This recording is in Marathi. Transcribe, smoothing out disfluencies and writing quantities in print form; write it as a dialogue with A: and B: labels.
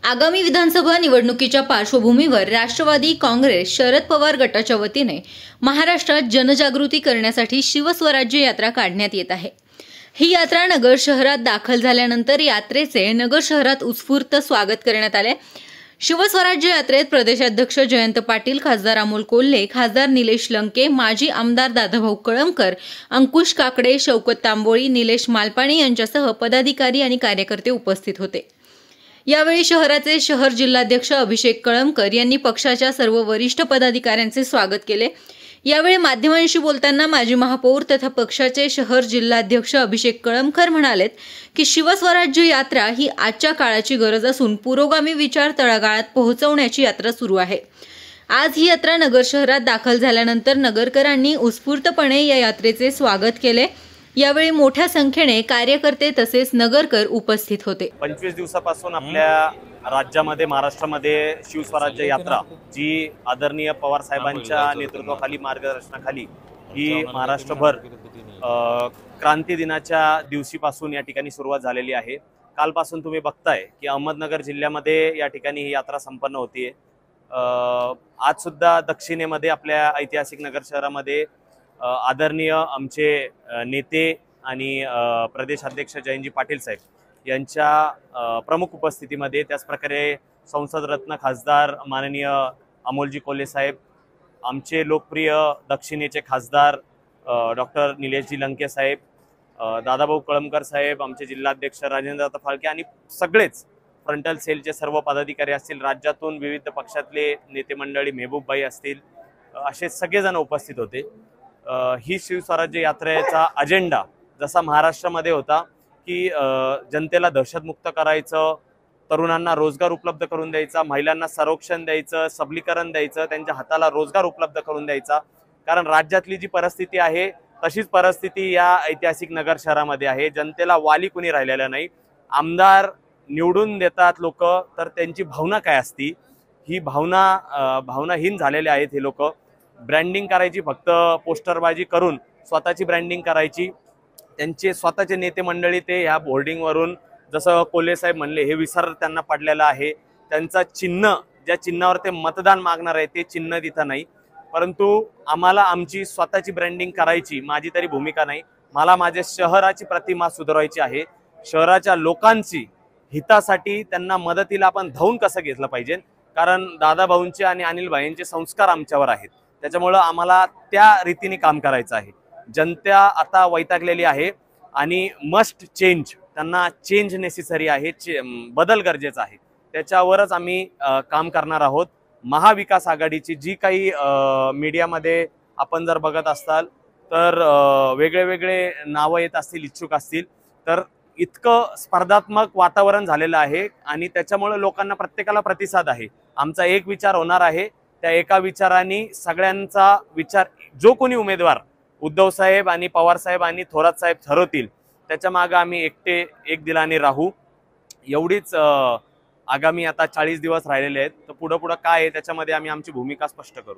A: आगामी विधानसभा निवडणुकीच्या पार्श्वभूमीवर राष्ट्रवादी काँग्रेस शरद पवार गटाच्या वतीने महाराष्ट्रात जनजागृती करण्यासाठी शिवस्वराज्य यात्रा काढण्यात येत आहे। ही यात्रा नगर शहरात दाखल झाल्यानंतर यात्रेचे नगर शहरात उत्स्फूर्त स्वागत करण्यात आले। शिवस्वराज्य यात्रेत प्रदेशाध्यक्ष जयंत पाटील, खासदार अमोल कोल्हे, खासदार निलेश लंके, माजी आमदार दादाभाऊ कळमकर, अंकुश काकडे, शौकत तांबोळी, निलेश मालपाणी यांच्यासह पदाधिकारी आणि कार्यकर्ते उपस्थित होते। यावेळी शहराचे शहर जिल्हाध्यक्ष अभिषेक कळमकर यांनी पक्षाच्या सर्व वरिष्ठ पदाधिकाऱ्यांचे स्वागत केले। यावेळी माध्यमांशी बोलताना माजी महापौर तथा पक्षाचे शहर जिल्हाध्यक्ष अभिषेक कळमकर म्हणालेत की शिवस्वराज्य यात्रा ही आजच्या काळाची गरज असून पुरोगामी विचार तळागाळात पोहोचवण्याची यात्रा सुरू आहे। आज ही यात्रा नगर शहरात दाखल झाल्यानंतर नगरकरांनी उत्स्फूर्तपणे या यात्रेचे स्वागत केले। यावेळी मोठ्या संख्येने कार्यकर्ते तसेच नगरकर उपस्थित होते।
B: 25 दिवसापासून आपल्या राज्यामध्ये महाराष्ट्रामध्ये शिवस्वराज्य यात्रा जी आदरणीय पवार साहेबांच्या नेतृत्वाखाली मार्गदर्शनाखाली ही महाराष्ट्रभर क्रांती दिनाच्या दिवशीपासून या ठिकाणी सुरुवात झालेली आहे। कालपासून तुम्ही बघताय की अहमदनगर जिल्ह्यामध्ये या ठिकाणी ही यात्रा संपन्न होतीये। आज सुद्धा दक्षिणेमध्ये आपल्या ऐतिहासिक नगर शहरामध्ये आदरणीय आमचे नेते आणि प्रदेशाध्यक्ष जयंतजी पाटील साहेब यांच्या प्रमुख उपस्थितीमध्ये, त्याच प्रकारे संसद रत्न खासदार माननीय अमोलजी कोल्हे साहेब, आमचे लोकप्रिय दक्षिणेचे खासदार डॉक्टर निलेशजी लंके साहेब, दादाभाऊ कळमकर साहेब, आमचे जिल्हाध्यक्ष राजेंद्र फाळके आणि सगळेच फ्रंटल सेलचे सर्व पदाधिकारी असतील, राज्यातून विविध पक्षातले नेते मंडळी, मेहबूबबाई असतील, असे सगळेजण उपस्थित होते। ही शिवस्वराज्य यात्रेचा अजेंडा जसा महाराष्ट्रामध्ये होता की जनतेला दहशतमुक्त करायचं, तरुणांना रोजगार उपलब्ध करून द्यायचा, महिलांना संरक्षण द्यायचं, सबलीकरण द्यायचं, त्यांच्या हाताला रोजगार उपलब्ध करून द्यायचा। कारण राज्यातली जी परिस्थिती आहे तशीच परिस्थिती या ऐतिहासिक नगर शहरामध्ये आहे। जनतेला वाली कुणी राहिलेला नाही। आमदार निवडून देतात लोक, तर त्यांची भावना काय असती, ही भावनाहीन झालेले आहेत हे लोक। ब्रँडिंग करायची, फक्त पोस्टरबाजी करून स्वतःची ब्रँडिंग करायची। त्यांचे स्वतःचे नेते मंडळी ते ह्या बोर्डिंगवरून, जसं कोल्हे साहेब म्हणले, हे विसर त्यांना पडलेला आहे। त्यांचा चिन्ह, ज्या चिन्हावर ते मतदान मागणार आहे ते चिन्ह तिथं नाही। परंतु आम्हाला आमची स्वतःची ब्रँडिंग करायची, माझी तरी भूमिका नाही। मला माझ्या शहराची प्रतिमा सुधारायची आहे। शहराच्या लोकांची हितासाठी त्यांना मदतीला आपण धावून कसं घेतलं पाहिजे, कारण दादाभाऊंचे आणि अनिल भाईंचे संस्कार आमच्यावर आहेत। त्याच्यामुळे आम्हाला त्या रीतीने काम करायचं आहे। जनता आता वैतागलेली आहे आणि मस्ट चेंज, त्यांना चेंज नेसेसरी आहे, बदल गरजेचा आहे। त्याच्यावरच आम्ही काम करणार आहोत। महाविकास आघाडीची जी काही मीडियामध्ये आपण जर बघत असाल तर वेगळे वेगळे नावं येत असतील, इच्छुक असतील, तर इतकं स्पर्धात्मक वातावरण झालेलं आहे आणि त्याच्यामुळे लोकांना प्रत्येकाला प्रतिसाद आहे। आमचा एक विचार होणार आहे, त्या एका विचाराने सगळ्यांचा विचार, जो कोणी उमेदवार उद्धव साहेब आणि पवार साहेब आणि थोरात साहेब ठरवतील त्याच्या मागे आम्ही एकटे एक दिलाने राहू। एवढीच आगामी आता 40 दिवस राहिलेले आहेत, तर पुढे काय आहे त्याच्यामध्ये आम्ही आमची भूमिका स्पष्ट करू।